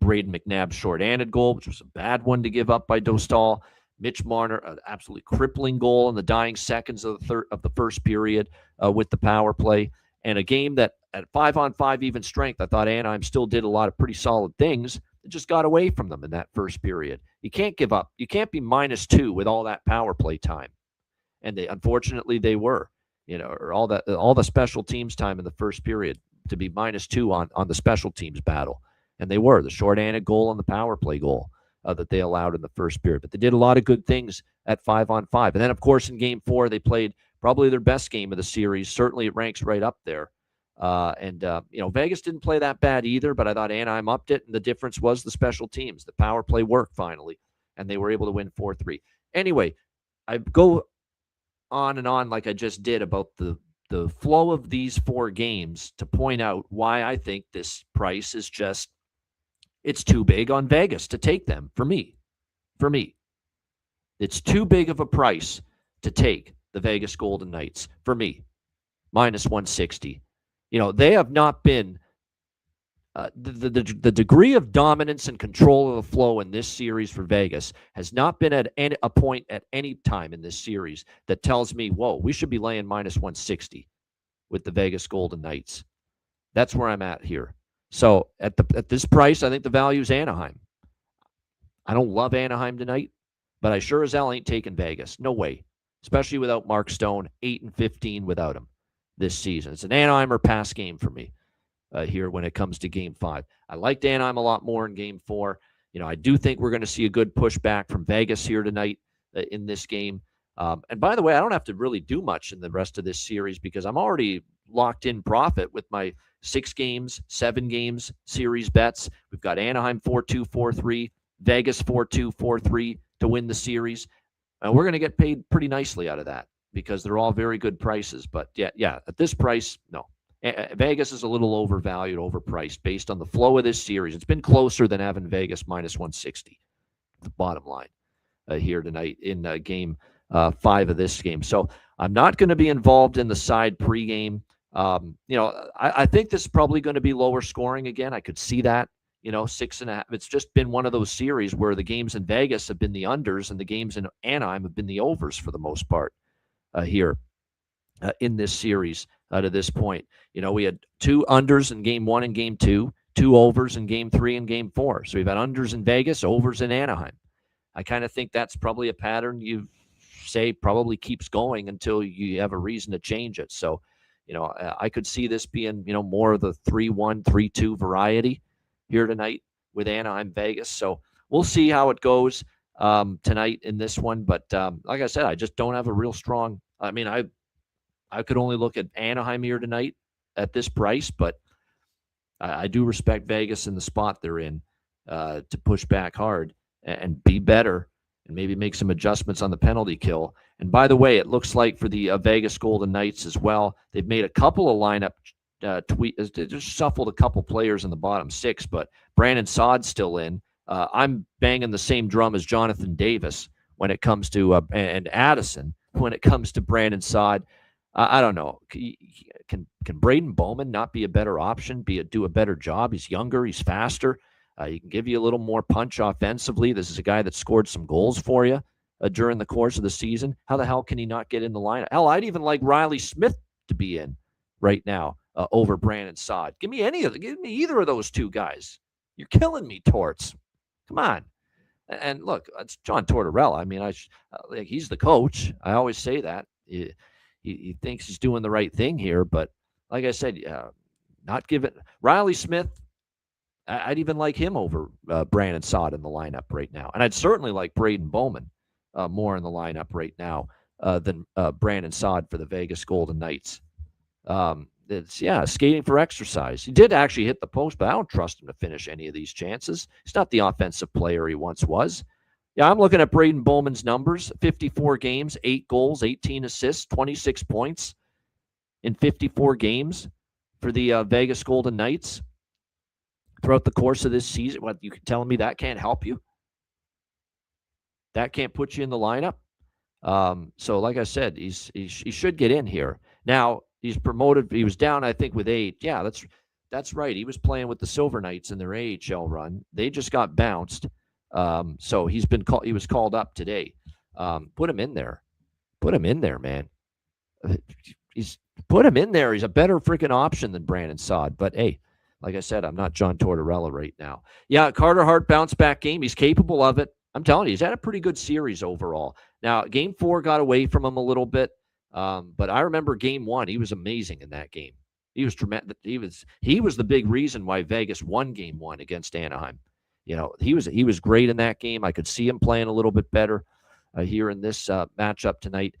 Braden McNabb's short-handed goal, which was a bad one to give up by Dostal. Mitch Marner, an absolutely crippling goal in the dying seconds of the first period with the power play. And a game that at 5-on-5 even strength, I thought Anaheim still did a lot of pretty solid things. It just got away from them in that first period. You can't give up. You can't be -2 with all that power play time. And unfortunately they were, or all the special teams time in the first period to be -2 on the special teams battle. And they were, the short-handed goal and the power play goal that they allowed in the first period. But they did a lot of good things at 5-on-5. And then, of course, in Game 4, they played probably their best game of the series. Certainly it ranks right up there. Vegas didn't play that bad either, but I thought Anaheim upped it, and the difference was the special teams. The power play worked finally, and they were able to win 4-3. Anyway, I go on and on like I just did about the flow of these 4 games to point out why I think this price is just, it's too big on Vegas to take them for me. It's too big of a price to take the Vegas Golden Knights for me. -160. They have not been the degree of dominance and control of the flow in this series for Vegas has not been at a point at any time in this series that tells me, whoa, we should be laying -160 with the Vegas Golden Knights. That's where I'm at here. So at this price, I think the value is Anaheim. I don't love Anaheim tonight, but I sure as hell ain't taking Vegas. No way. Especially without Mark Stone, 8-15 without him this season. It's an Anaheim or pass game for me here when it comes to Game 5. I liked Anaheim a lot more in Game 4. I do think we're going to see a good pushback from Vegas here tonight in this game. And by the way, I don't have to really do much in the rest of this series because I'm already locked in profit with my 6 games, 7 games series bets. We've got Anaheim 4-2, 4-3, Vegas 4-2, 4-3 to win the series. We're going to get paid pretty nicely out of that because they're all very good prices. But yeah, at this price, no. Vegas is a little overvalued, overpriced based on the flow of this series. It's been closer than having Vegas -160, the bottom line here tonight in Game 5 of this game. So I'm not going to be involved in the side pregame. I think this is probably going to be lower scoring again. I could see that, 6.5. It's just been one of those series where the games in Vegas have been the unders and the games in Anaheim have been the overs for the most part here in this series to this point. We had 2 unders in Game 1 and Game 2, 2 overs in Game 3 and Game 4. So we've had unders in Vegas, overs in Anaheim. I kind of think that's probably a pattern you say probably keeps going until you have a reason to change it. So, I could see this being, more of the 3-1, 3-2 variety here tonight with Anaheim, Vegas. So we'll see how it goes. tonight in this one. But like I said, I just don't have a real strong. I mean, I could only look at Anaheim here tonight at this price, but I do respect Vegas in the spot they're in to push back hard and be better and maybe make some adjustments on the penalty kill. And by the way, it looks like for the Vegas Golden Knights as well, they've made a couple of lineup tweaks. They just shuffled a couple players in the bottom six, but Brandon Saad's still in. I'm banging the same drum as Jonathan Davis when it comes to and Addison when it comes to Brandon Saad. I don't know. Can Braden Bowman not be a better option? Do a better job? He's younger. He's faster. He can give you a little more punch offensively. This is a guy that scored some goals for you during the course of the season. How the hell can he not get in the lineup? Hell, I'd even like Riley Smith to be in right now over Brandon Saad. Give me either of those two guys. You're killing me, Torts. Come on. And look, it's John Tortorella. I mean, he's the coach. I always say that. He thinks he's doing the right thing here, but like I said, not giving Riley Smith. I'd even like him over Brandon Saad in the lineup right now, and I'd certainly like Braden Bowman more in the lineup right now than Brandon Saad for the Vegas Golden Knights. It's skating for exercise. He did actually hit the post, but I don't trust him to finish any of these chances. He's not the offensive player he once was. Yeah, I'm looking at Braden Bowman's numbers, 54 games, 8 goals, 18 assists, 26 points in 54 games for the Vegas Golden Knights throughout the course of this season. What, you telling me that can't help you? That can't put you in the lineup? So like I said, he should get in here. Now, he's promoted. He was down, I think, with 8. Yeah, that's right. He was playing with the Silver Knights in their AHL run. They just got bounced. So he was called up today. Put him in there. Put him in there, man. Put him in there. He's a better freaking option than Brandon Saad. But hey, like I said, I'm not John Tortorella right now. Yeah, Carter Hart bounce back game. He's capable of it. I'm telling you, he's had a pretty good series overall. Now, Game 4 got away from him a little bit, but I remember Game 1. He was amazing in that game. He was tremendous. He was the big reason why Vegas won Game 1 against Anaheim. You know, he was great in that game. I could see him playing a little bit better here in this matchup tonight.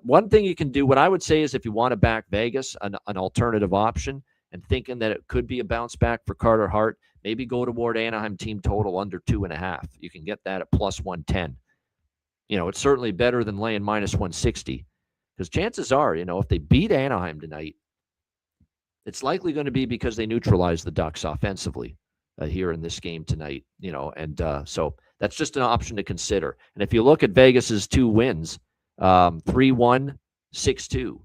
One thing you can do, what I would say is if you want to back Vegas, an alternative option, and thinking that it could be a bounce back for Carter Hart, maybe go toward Anaheim team total under 2.5. You can get that at plus 110. You know, it's certainly better than laying minus 160 because chances are, you know, if they beat Anaheim tonight, it's likely going to be because they neutralize the Ducks offensively here in this game tonight, you know, and so that's just an option to consider. And if you look at Vegas's 2 wins, 3-1, 6-2.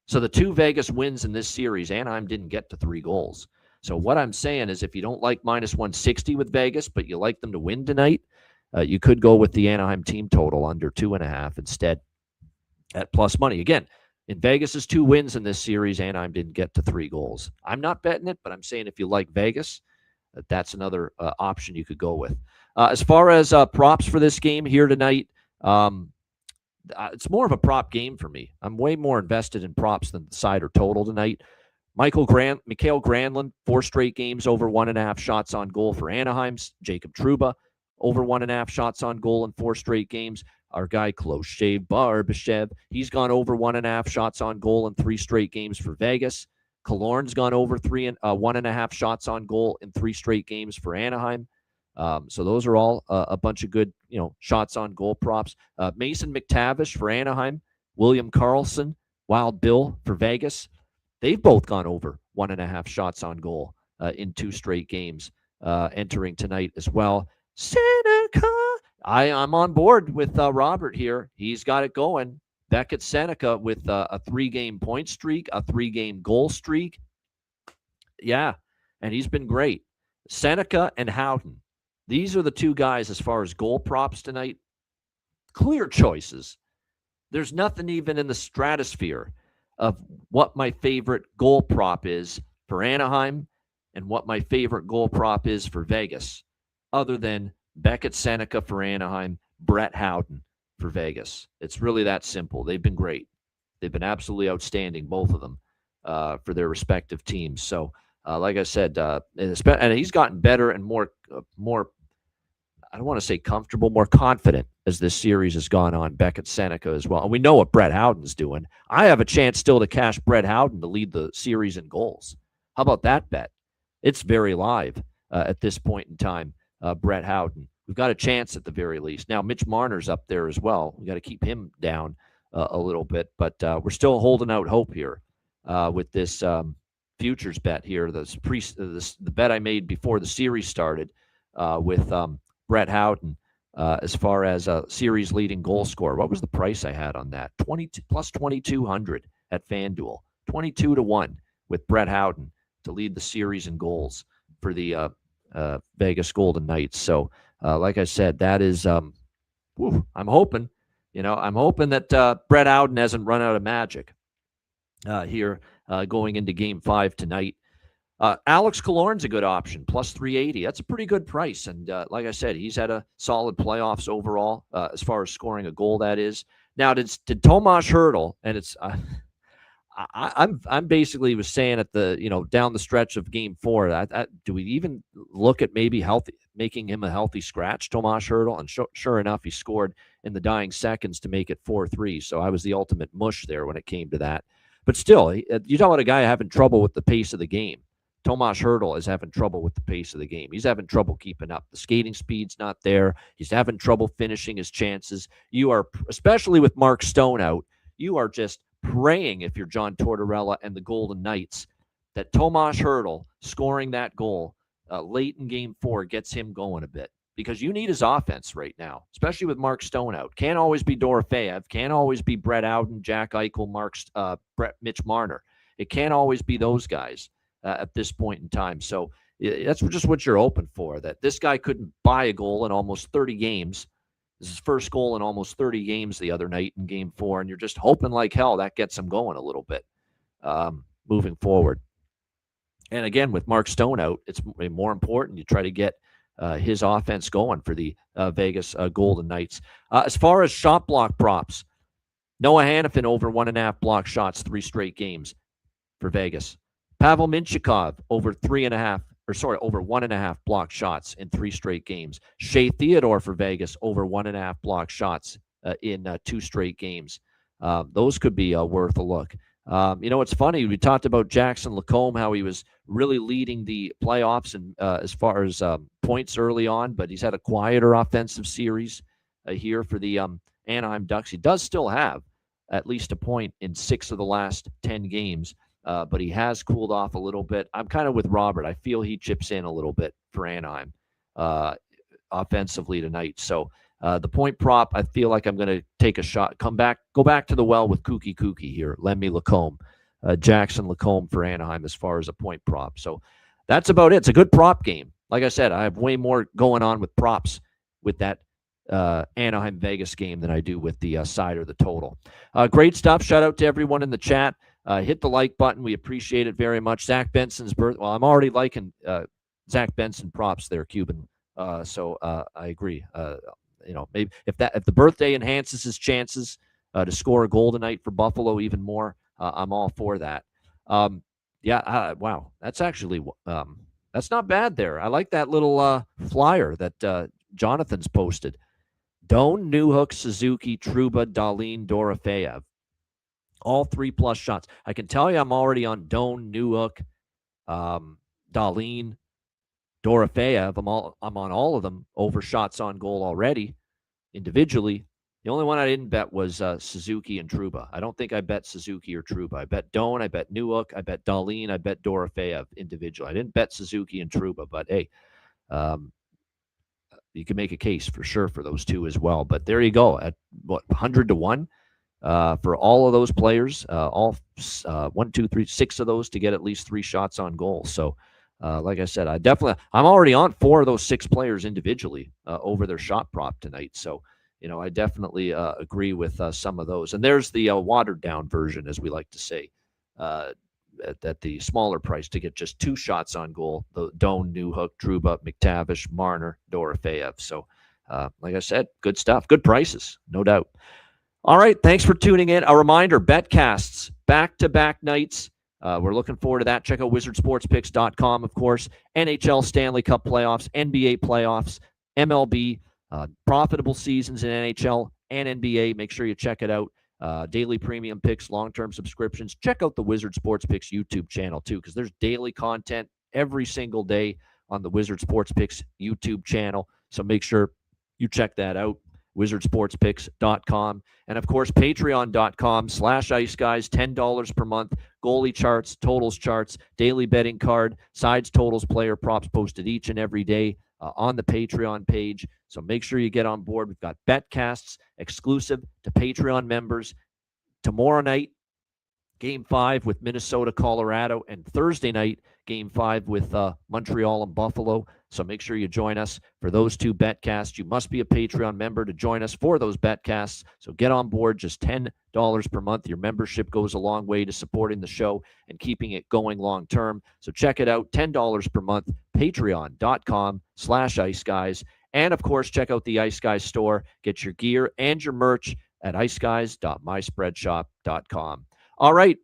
So the 2 Vegas wins in this series, Anaheim didn't get to 3 goals. So what I'm saying is if you don't like minus 160 with Vegas, but you like them to win tonight, you could go with the Anaheim team total under 2.5 instead at plus money. Again, in Vegas's 2 wins in this series, Anaheim didn't get to 3 goals. I'm not betting it, but I'm saying if you like Vegas, that's another option you could go with. As far as props for this game here tonight, it's more of a prop game for me. I'm way more invested in props than the side or total tonight. Mikael Granlund, 4 straight games over 1.5 shots on goal for Anaheim's. Jacob Trouba, over 1.5 shots on goal in 4 straight games. Our guy, Kloshev Barbashev, he's gone over 1.5 shots on goal in 3 straight games for Vegas. Killorn's gone over 1.5 shots on goal in 3 straight games for Anaheim. So those are all a bunch of good, you know, shots on goal props. Mason McTavish for Anaheim, William Karlsson, Wild Bill for Vegas. They've both gone over 1.5 shots on goal in 2 straight games entering tonight as well. Seneca, I'm on board with Robert here. He's got it going. Beckett Seneca with a 3-game point streak, a 3-game goal streak. Yeah, and he's been great. Seneca and Houghton. These are the 2 guys as far as goal props tonight. Clear choices. There's nothing even in the stratosphere of what my favorite goal prop is for Anaheim and what my favorite goal prop is for Vegas, other than Beckett Seneca for Anaheim, Brett Houghton for Vegas. It's really that simple. They've been great. They've been absolutely outstanding, both of them, for their respective teams. So, like I said, and he's gotten better and more. don't want to say comfortable, more confident as this series has gone on. Beckett Seneca as well. And we know what Brett Howden's doing. I have a chance still to cash Brett Howden to lead the series in goals. How about that bet? It's very live at this point in time, Brett Howden. We've got a chance at the very least. Now, Mitch Marner's up there as well. We got to keep him down a little bit, but we're still holding out hope here with this futures bet here. The bet I made before the series started with Brett Howden as far as a series leading goal scorer. What was the price I had on that? 22 plus 2,200 at FanDuel. 22-1 with Brett Howden to lead the series in goals for the Vegas Golden Knights. So, like I said, that is, I'm hoping, I'm hoping that Brett Howden hasn't run out of magic here going into Game 5 tonight. Alex Killorn's a good option, plus 380. That's a pretty good price. And like I said, he's had a solid playoffs overall as far as scoring a goal, that is. Now, did Tomas Hertl, and it's I'm basically was saying at the down the stretch of Game 4, do we even look at maybe making him a healthy scratch, Tomas Hertl? And sure enough, he scored in the dying seconds to make it 4-3. So I was the ultimate mush there when it came to that. But still, you talk about a guy having trouble with the pace of the game. Tomas Hertl is having trouble with the pace of the game. He's having trouble keeping up. The skating speed's not there. He's having trouble finishing his chances. You are, especially with Mark Stone out, you are just praying, if you're John Tortorella and the Golden Knights, that Tomas Hertl scoring that goal late in Game 4 gets him going a bit, because you need his offense right now, especially with Mark Stone out. Can't always be Dorofeyev. Can't always be Brett Howden, Jack Eichel, Mitch Marner. It can't always be those guys at this point in time. So that's just what you're hoping for, that this guy couldn't buy a goal in almost 30 games. This is his first goal in almost 30 games the other night in Game 4, and you're just hoping like hell that gets him going a little bit moving forward. And again, with Mark Stone out, it's more important you try to get his offense going for the Vegas Golden Knights. As far as shot block props, Noah Hanifin over 1.5 block shots 3 straight games for Vegas. Pavel Mintyukov over 1.5 block shots in 3 straight games. Shea Theodore for Vegas over 1.5 block shots in 2 straight games. Those could be worth a look. It's funny. We talked about Jackson Lacombe, how he was really leading the playoffs and as far as points early on, but he's had a quieter offensive series here for the Anaheim Ducks. He does still have at least a point in 6 of the last 10 games. But he has cooled off a little bit. I'm kind of with Robert. I feel he chips in a little bit for Anaheim offensively tonight. So the point prop, I feel like I'm going to take a shot. Go back to the well with Kookie here. Lemmy Lacombe, Jackson Lacombe for Anaheim as far as a point prop. So that's about it. It's a good prop game. Like I said, I have way more going on with props with that Anaheim Vegas game than I do with the side or the total. Great stuff. Shout out to everyone in the chat. Hit the like button. We appreciate it very much. Zach Benson's birth. Well, I'm already liking Zach Benson props there, Cuban. So I agree. Maybe if the birthday enhances his chances to score a goal tonight for Buffalo even more, I'm all for that. Wow, that's actually that's not bad there. I like that little flyer that Jonathan's posted. Doan, Newhook, Suzuki, Trouba, Dahlin, Dorofeyev. All 3+ shots. I can tell you I'm already on Doan, Newhook, Dahlin, Dorofeyev. I'm on all of them over shots on goal already individually. The only one I didn't bet was Suzuki and Trouba. I don't think I bet Suzuki or Trouba. I bet Doan, I bet Newhook, I bet Dahlin, I bet Dorofeyev individually. I didn't bet Suzuki and Trouba, but hey, you can make a case for sure for those two as well. But there you go at 100-1. For all of those players, all 1, 2, 3, 6 of those to get at least 3 shots on goal. So, like I said, I'm already on 4 of those 6 players individually over their shot prop tonight. So, I definitely agree with some of those. And there's the watered down version, as we like to say, at the smaller price to get just 2 shots on goal. The Doan, Newhook, Trouba, McTavish, Marner, Dorofeyev. So, like I said, good stuff, good prices, no doubt. All right, thanks for tuning in. A reminder, betcasts, back-to-back nights. We're looking forward to that. Check out wizardsportspicks.com, of course. NHL Stanley Cup playoffs, NBA playoffs, MLB, Profitable seasons in NHL and NBA. Make sure you check it out. Daily premium picks, long-term subscriptions. Check out the Wizard Sports Picks YouTube channel too, because there's daily content every single day on the Wizard Sports Picks YouTube channel. So make sure you check that out. wizardsportspicks.com. And of course, patreon.com/Ice Guys, $10 per month. Goalie charts, totals charts, daily betting card, sides, totals, player props posted each and every day on the Patreon page. So make sure you get on board. We've got betcasts exclusive to Patreon members. Tomorrow night, Game 5 with Minnesota, Colorado, and Thursday night, Game 5 with Montreal and Buffalo. So make sure you join us for those two betcasts. You must be a Patreon member to join us for those betcasts. So get on board, just $10 per month. Your membership goes a long way to supporting the show and keeping it going long term. So check it out, $10 per month, patreon.com/Ice Guys. And of course, check out the Ice Guys store. Get your gear and your merch at iceguys.myspreadshop.com. All right.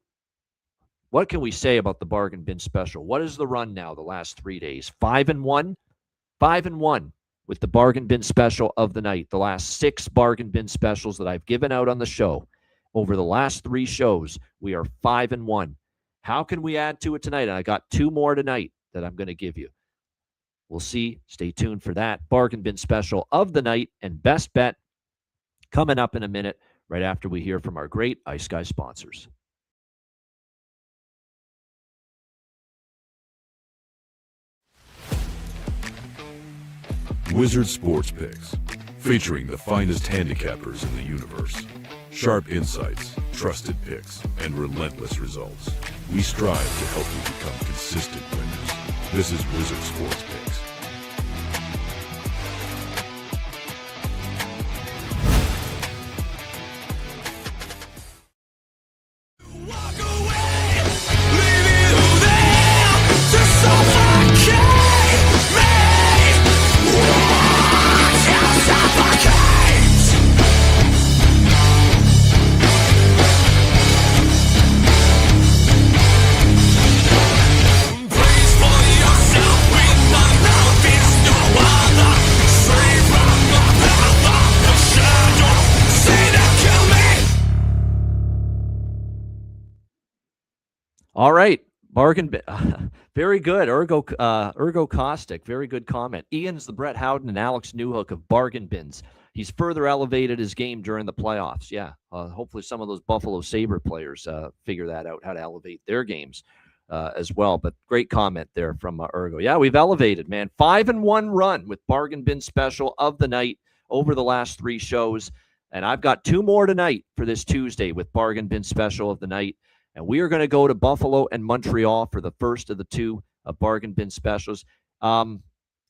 What can we say about the bargain bin special? What is the run now the last 3 days? 5-1? 5-1 with the bargain bin special of the night. The last 6 bargain bin specials that I've given out on the show. Over the last 3 shows, we are 5-1. How can we add to it tonight? And I got 2 more tonight that I'm going to give you. We'll see. Stay tuned for that bargain bin special of the night and best bet coming up in a minute, right after we hear from our great Ice Guys sponsors. Wizard Sports Picks, featuring the finest handicappers in the universe. Sharp insights, trusted picks, and relentless results. We strive to help you become consistent winners. This is Wizard Sports Picks. All right, bargain bin. Very good, Ergo Caustic. Very good comment. Ian's the Brett Howden and Alex Newhook of bargain bins. He's further elevated his game during the playoffs. Yeah, hopefully some of those Buffalo Sabre players figure that out, how to elevate their games as well. But great comment there from Ergo. Yeah, we've elevated, man. 5-1 run with bargain bin special of the night over the last 3 shows. And I've got 2 more tonight for this Tuesday with bargain bin special of the night. And we are going to go to Buffalo and Montreal for the first of the 2 bargain bin specials. I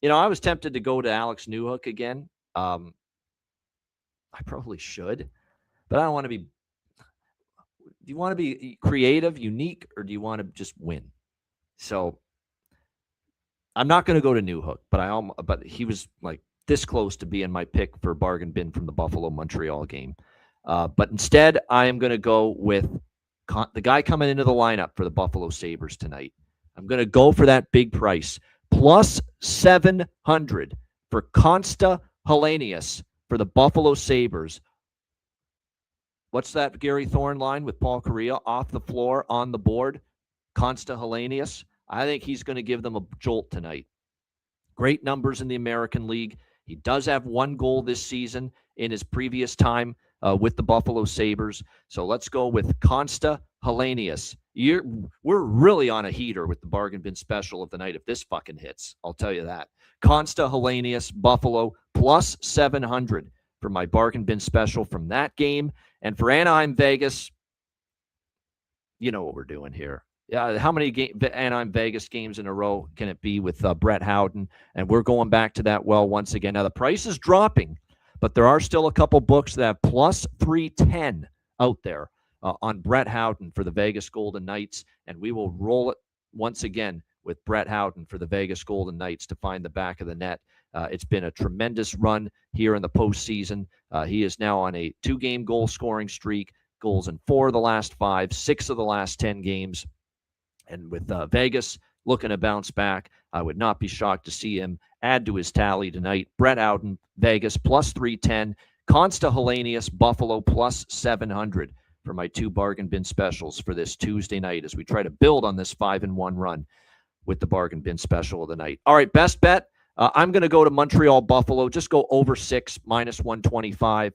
was tempted to go to Alex Newhook again. I probably should, but I don't want to be. Do you want to be creative, unique, or do you want to just win? So I'm not going to go to Newhook, but he was like this close to being my pick for bargain bin from the Buffalo Montreal game. But instead, I am going to go with the guy coming into the lineup for the Buffalo Sabres tonight. I'm going to go for that big price. Plus 700 for Consta Helenius for the Buffalo Sabres. What's that Gary Thorne line with Paul Correa? Off the floor, on the board. Consta Helenius. I think he's going to give them a jolt tonight. Great numbers in the American League. He does have 1 goal this season in his previous time with the Buffalo Sabres. So let's go with Consta Helenius. We're really on a heater with the bargain bin special of the night if this fucking hits. I'll tell you that. Consta Helenius, Buffalo, plus 700 for my bargain bin special from that game. And for Anaheim, Vegas, you know what we're doing here. Yeah, how many Anaheim Vegas games in a row can it be with Brett Howden? And we're going back to that well once again. Now, the price is dropping, but there are still a couple books that have plus 310 out there on Brett Howden for the Vegas Golden Knights, and we will roll it once again with Brett Howden for the Vegas Golden Knights to find the back of the net. It's been a tremendous run here in the postseason. He is now on a 2-game goal-scoring streak, goals in 4 of the last 5, 6 of the last 10 games. And with Vegas looking to bounce back, I would not be shocked to see him add to his tally tonight. Brett Howden, Vegas, plus 310. Consta Hellenius, Buffalo, plus 700 for my 2 bargain bin specials for this Tuesday night as we try to build on this 5-1 run with the bargain bin special of the night. All right, best bet. I'm going to go to Montreal Buffalo. Just go over 6, minus 125.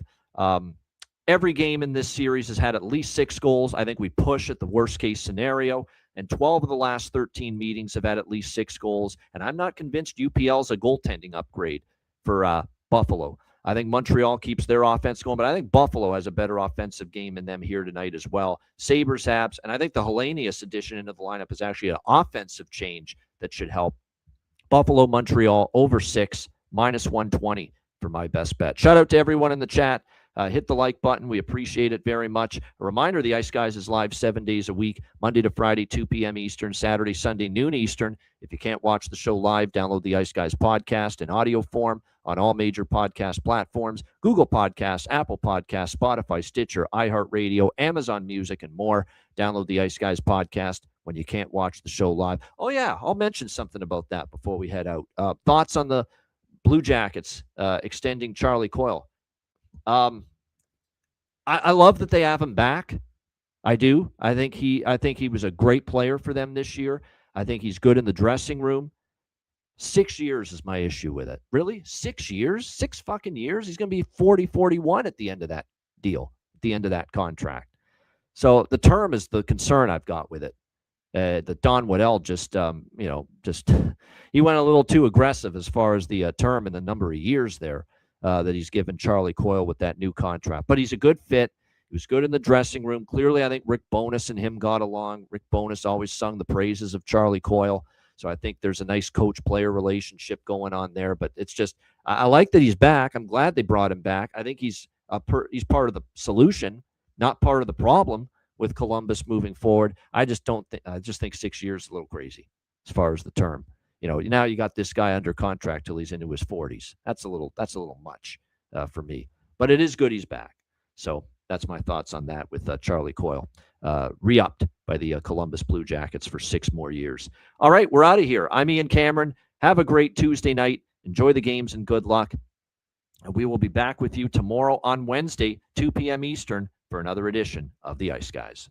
Every game in this series has had at least 6 goals. I think we push at the worst case scenario. And 12 of the last 13 meetings have had at least 6 goals. And I'm not convinced UPL's a goaltending upgrade for Buffalo. I think Montreal keeps their offense going, but I think Buffalo has a better offensive game in them here tonight as well. Sabres, Habs, and I think the Hellenius addition into the lineup is actually an offensive change that should help. Buffalo, Montreal, over 6, minus 120 for my best bet. Shout out to everyone in the chat. Hit the like button. We appreciate it very much. A reminder, the Ice Guys is live 7 days a week, Monday to Friday, 2 p.m. Eastern, Saturday, Sunday, noon Eastern. If you can't watch the show live, download the Ice Guys podcast in audio form on all major podcast platforms, Google Podcasts, Apple Podcasts, Spotify, Stitcher, iHeartRadio, Amazon Music, and more. Download the Ice Guys podcast when you can't watch the show live. Oh, yeah, I'll mention something about that before we head out. Thoughts on the Blue Jackets extending Charlie Coyle? I love that they have him back. I do. I think he was a great player for them this year. I think he's good in the dressing room. 6 years is my issue with it. Really? 6 years? 6 fucking years? He's going to be 40, 41 at the end of that deal, at the end of that contract. So the term is the concern I've got with it. The Don Waddell just he went a little too aggressive as far as the term and the number of years there that he's given Charlie Coyle with that new contract. But he's a good fit. He was good in the dressing room. Clearly, I think Rick Bowness and him got along. Rick Bowness always sung the praises of Charlie Coyle. So I think there's a nice coach-player relationship going on there. But it's just, I like that he's back. I'm glad they brought him back. I think he's part of the solution, not part of the problem with Columbus moving forward. I just think 6 years is a little crazy as far as the term. Now you got this guy under contract till he's into his 40s. That's a little much for me. But it is good he's back. So that's my thoughts on that with Charlie Coyle. Re-upped by the Columbus Blue Jackets for 6 more years. All right, we're out of here. I'm Ian Cameron. Have a great Tuesday night. Enjoy the games and good luck. And we will be back with you tomorrow on Wednesday, 2 p.m. Eastern, for another edition of the Ice Guys.